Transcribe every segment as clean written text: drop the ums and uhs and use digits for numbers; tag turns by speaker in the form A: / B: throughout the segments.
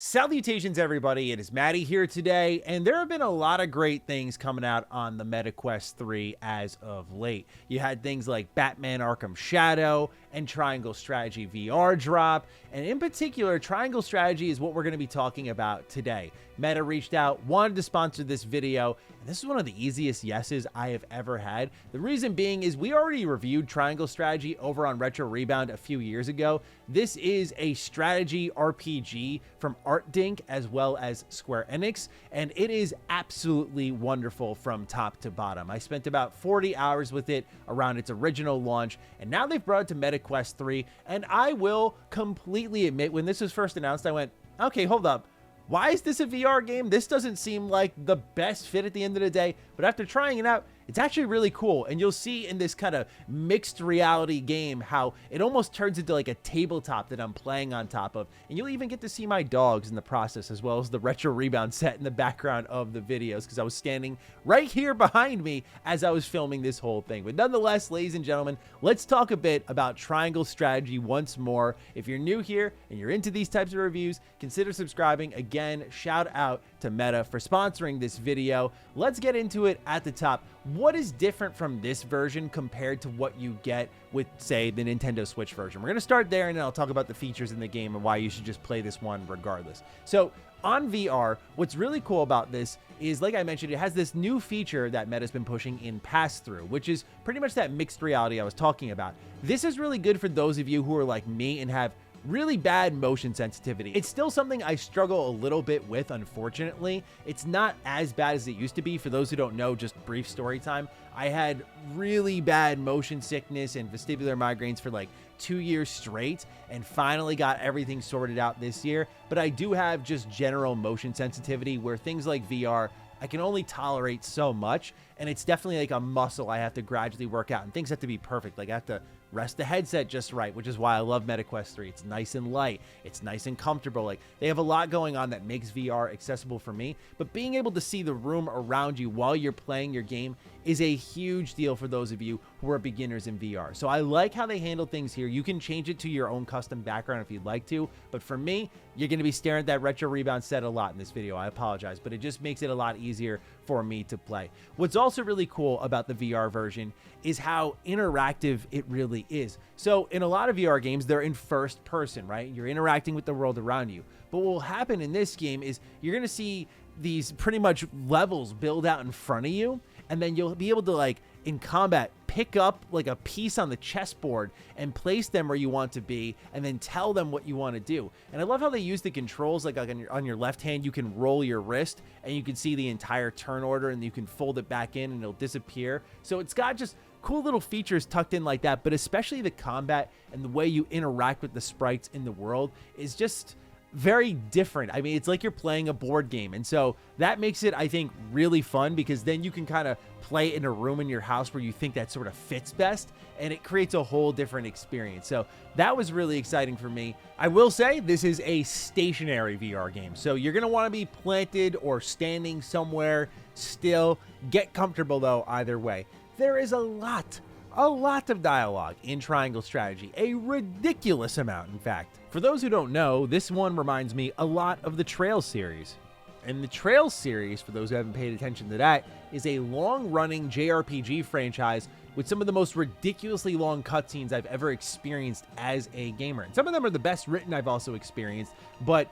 A: Salutations, everybody. It is Matty here today, and there have been a lot of great things coming out on the MetaQuest 3 as of late. You had things like Batman Arkham Shadow and Triangle Strategy VR drop, and in particular, Triangle Strategy is what we're going to be talking about today. Meta reached out, wanted to sponsor this video, and this is one of the easiest yeses I have ever had. The reason being is we already reviewed Triangle Strategy over on Retro Rebound a few years ago. This is a strategy RPG from ArtDink as well as Square Enix, and it is absolutely wonderful from top to bottom. I spent about 40 hours with it around its original launch, and now they've brought it to MetaQuest 3, and I will completely admit, when this was first announced, I went, okay, hold up. Why is this a VR game? This doesn't seem like the best fit at the end of the day, but after trying it out, it's actually really cool. And you'll see in this kind of mixed reality game how it almost turns into like a tabletop that I'm playing on top of. And you'll even get to see my dogs in the process, as well as the Retro Rebound set in the background of the videos, because I was standing right here behind me as I was filming this whole thing. But nonetheless, ladies and gentlemen, let's talk a bit about Triangle Strategy once more. If you're new here and you're into these types of reviews, consider subscribing. Again, shout out to Meta for sponsoring this video. Let's get into it at the top. What is different from this version compared to what you get with, say, the Nintendo Switch version? We're going to start there, and then I'll talk about the features in the game and why you should just play this one regardless. So on VR, what's really cool about this is, like I mentioned, it has this new feature that Meta's been pushing in pass-through, which is pretty much that mixed reality I was talking about. This is really good for those of you who are like me and have really bad motion sensitivity. It's still something I struggle a little bit with, unfortunately. It's not as bad as it used to be. For those who don't know, just brief story time, I had really bad motion sickness and vestibular migraines for like 2 years straight, and finally got everything sorted out this year. But I do have just general motion sensitivity where things like VR, I can only tolerate so much, and it's definitely like a muscle I have to gradually work out, and things have to be perfect. Like I have to rest the headset just right, which is why I love MetaQuest 3. It's nice and light. It's nice and comfortable. Like, they have a lot going on that makes VR accessible for me, but being able to see the room around you while you're playing your game is a huge deal for those of you who are beginners in VR. So I like how they handle things here. You can change it to your own custom background if you'd like to, but for me, you're going to be staring at that Retro Rebound set a lot in this video. I apologize, but it just makes it a lot easier for me to play. What's also really cool about the VR version is how interactive it really is. So in a lot of VR games, they're in first person, right? You're interacting with the world around you. But what will happen in this game is you're going to see these pretty much levels build out in front of you, and then you'll be able to, like, in combat, pick up like a piece on the chessboard and place them where you want to be, and then tell them what you want to do. And I love how they use the controls. Like on your left hand, you can roll your wrist and you can see the entire turn order, and you can fold it back in and it'll disappear. So it's got just cool little features tucked in like that, but especially the combat and the way you interact with the sprites in the world is just very different. I mean, it's like you're playing a board game, and so that makes it, I think, really fun, because then you can kind of play in a room in your house where you think that sort of fits best, and it creates a whole different experience. So that was really exciting for me. I will say this is a stationary VR game, so you're going to want to be planted or standing somewhere still. Get comfortable though either way. There is a lot of dialogue in Triangle Strategy, a ridiculous amount, in fact. For those who don't know, this one reminds me a lot of the Trails series. And the Trails series, for those who haven't paid attention to that, is a long-running JRPG franchise with some of the most ridiculously long cutscenes I've ever experienced as a gamer. And some of them are the best written I've also experienced, but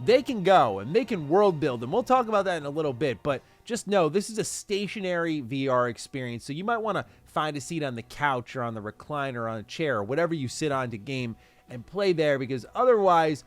A: they can go and they can world build, and we'll talk about that in a little bit. But just know this is a stationary VR experience, so you might want to find a seat on the couch or on the recliner or on a chair or whatever you sit on to game and play there, because otherwise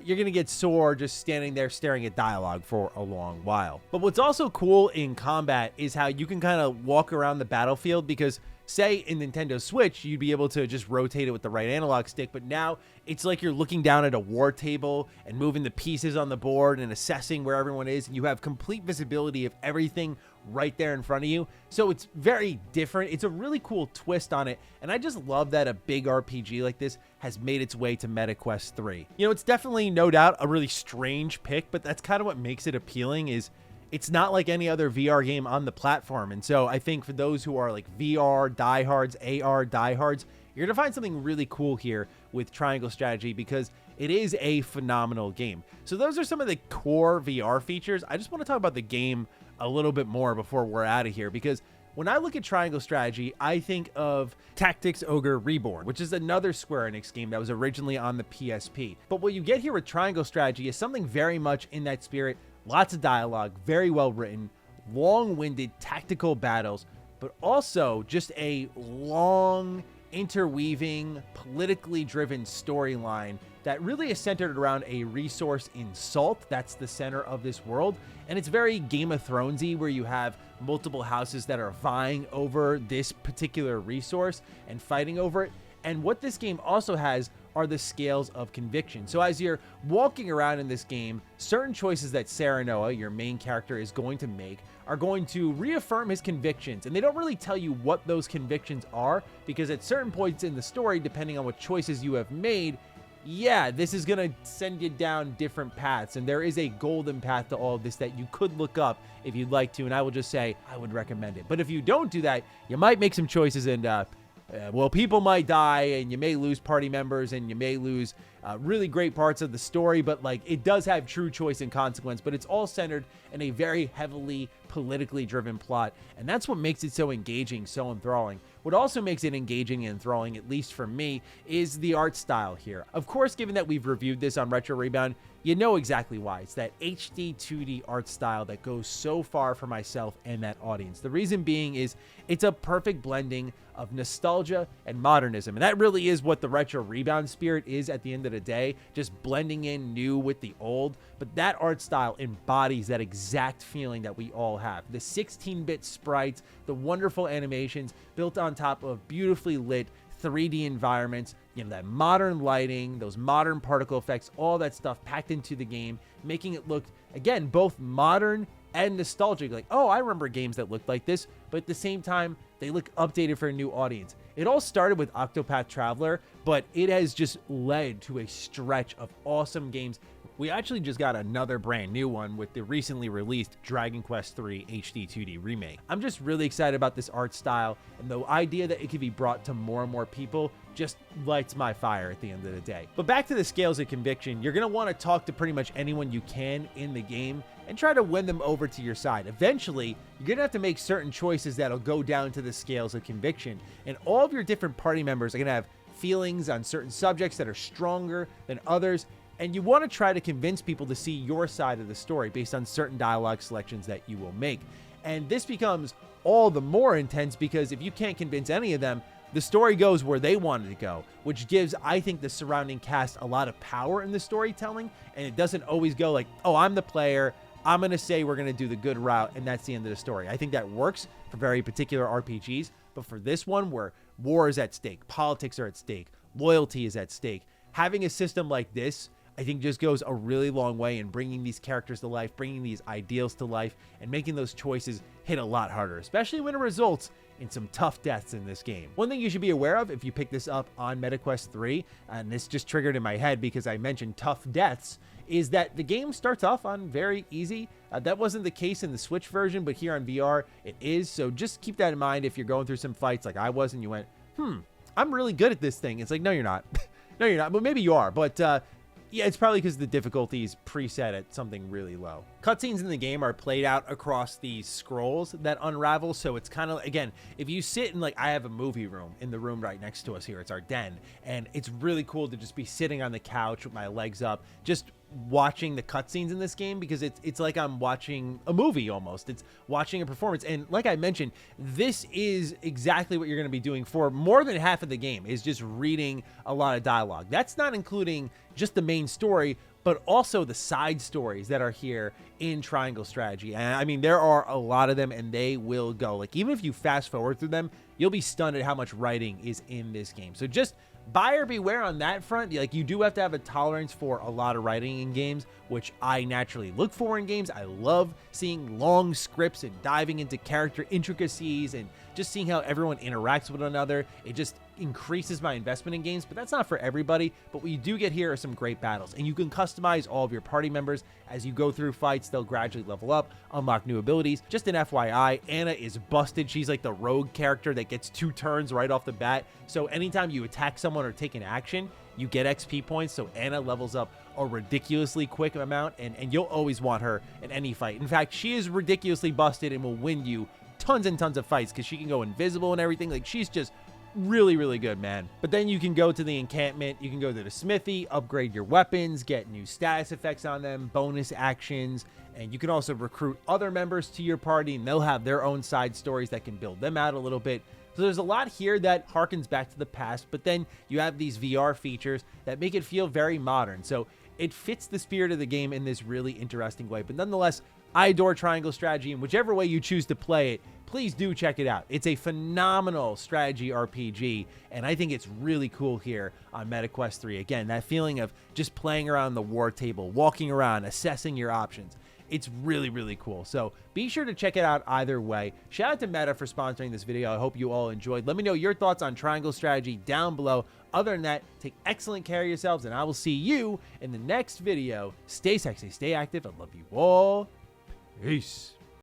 A: you're going to get sore just standing there staring at dialogue for a long while. But what's also cool in combat is how you can kind of walk around the battlefield, because say in Nintendo Switch, you'd be able to just rotate it with the right analog stick, but now it's like you're looking down at a war table and moving the pieces on the board and assessing where everyone is, and you have complete visibility of everything right there in front of you. So it's very different. It's a really cool twist on it, and I just love that a big RPG like this has made its way to MetaQuest 3. You know, it's definitely, no doubt, a really strange pick, but that's kind of what makes it appealing. Is it's not like any other VR game on the platform. And so I think for those who are like VR diehards, AR diehards, you're going to find something really cool here with Triangle Strategy, because it is a phenomenal game. So those are some of the core VR features. I just want to talk about the game a little bit more before we're out of here, because when I look at Triangle Strategy, I think of Tactics Ogre Reborn, which is another Square Enix game that was originally on the PSP. But what you get here with Triangle Strategy is something very much in that spirit. Lots of dialogue, very well written, long-winded tactical battles, but also just a long, interweaving, politically driven storyline that really is centered around a resource in Salt. That's the center of this world. And it's very Game of Thronesy, where you have multiple houses that are vying over this particular resource and fighting over it. And what this game also has are the scales of conviction. So as you're walking around in this game, certain choices that Serenoa, your main character, is going to make are going to reaffirm his convictions. And they don't really tell you what those convictions are, because at certain points in the story, depending on what choices you have made, yeah, this is going to send you down different paths. And there is a golden path to all of this that you could look up if you'd like to. And I will just say, I would recommend it. But if you don't do that, you might make some choices and, well, people might die, and you may lose party members, and you may lose really great parts of the story, but like, it does have true choice and consequence, but it's all centered in a very heavily politically driven plot. And that's what makes it so engaging, so enthralling. What also makes it engaging and enthralling, at least for me, is the art style here. Of course, given that we've reviewed this on Retro Rebound, you know exactly why. It's that HD 2D art style that goes so far for myself and that audience. The reason being is it's a perfect blending of nostalgia and modernism. And that really is what the Retro Rebound spirit is at the end of the day, just blending in new with the old. But that art style embodies that exact feeling that we all have. The 16-bit sprites, the wonderful animations built on top of beautifully lit 3D environments, you know, that modern lighting, those modern particle effects, all that stuff packed into the game, making it look, again, both modern and nostalgic. Like, oh, I remember games that looked like this, but at the same time, they look updated for a new audience. It all started with Octopath Traveler, but it has just led to a stretch of awesome games. We actually just got another brand new one with the recently released Dragon Quest III HD 2D remake. I'm just really excited about this art style, and the idea that it could be brought to more and more people just lights my fire at the end of the day. But back to the scales of conviction, you're gonna wanna talk to pretty much anyone you can in the game and try to win them over to your side. Eventually, you're gonna have to make certain choices that'll go down to the scales of conviction, and all of your different party members are gonna have feelings on certain subjects that are stronger than others. And you want to try to convince people to see your side of the story based on certain dialogue selections that you will make. And this becomes all the more intense because if you can't convince any of them, the story goes where they wanted to go, which gives, I think, the surrounding cast a lot of power in the storytelling. And it doesn't always go like, oh, I'm the player, I'm going to say we're going to do the good route, and that's the end of the story. I think that works for very particular RPGs. But for this one, where war is at stake, politics are at stake, loyalty is at stake, having a system like this, I think, just goes a really long way in bringing these characters to life, bringing these ideals to life, and making those choices hit a lot harder, especially when it results in some tough deaths in this game. One thing you should be aware of if you pick this up on MetaQuest 3, and this just triggered in my head because I mentioned tough deaths, is that the game starts off on very easy. That wasn't the case in the Switch version, but here on VR, it is. So just keep that in mind if you're going through some fights like I was and you went, I'm really good at this thing. It's like, no, you're not. No, you're not. Well, maybe you are, but yeah, it's probably because the difficulty is preset at something really low. Cutscenes in the game are played out across these scrolls that unravel, so it's kind of, again, if you sit in, like, I have a movie room in the room right next to us here, it's our den, and it's really cool to just be sitting on the couch with my legs up, just watching the cutscenes in this game, because it's like I'm watching a movie almost. It's watching a performance, and like I mentioned, this is exactly what you're going to be doing for more than half of the game, is just reading a lot of dialogue. That's not including just the main story, but also the side stories that are here in Triangle Strategy. And I mean, there are a lot of them, and they will go. Like, even if you fast forward through them, you'll be stunned at how much writing is in this game. So just buyer beware on that front. Like, you do have to have a tolerance for a lot of writing in games, which I naturally look for in games. I love seeing long scripts and diving into character intricacies and just seeing how everyone interacts with one another. It just increases my investment in games, but that's not for everybody. But what you do get here are some great battles, and you can customize all of your party members as you go through fights. They'll gradually level up, unlock new abilities. Just an FYI, Anna is busted. She's like the rogue character that gets 2 turns right off the bat. So anytime you attack someone or take an action, you get XP points. So Anna levels up a ridiculously quick amount, and you'll always want her in any fight. In fact, she is ridiculously busted and will win you tons and tons of fights because she can go invisible and everything. Like, she's just really, really good, man. But then you can go to the encampment, you can go to the smithy, upgrade your weapons, get new status effects on them, bonus actions, and you can also recruit other members to your party, and they'll have their own side stories that can build them out a little bit. So there's a lot here that harkens back to the past, but then you have these VR features that make it feel very modern. So it fits the spirit of the game in this really interesting way. But nonetheless, I adore Triangle Strategy, and whichever way you choose to play it, please do check it out. It's a phenomenal strategy RPG, and I think it's really cool here on MetaQuest 3. Again, that feeling of just playing around the war table, walking around, assessing your options. It's really, really cool. So be sure to check it out either way. Shout out to Meta for sponsoring this video. I hope you all enjoyed. Let me know your thoughts on Triangle Strategy down below. Other than that, take excellent care of yourselves, and I will see you in the next video. Stay sexy, stay active. I love you all. Peace.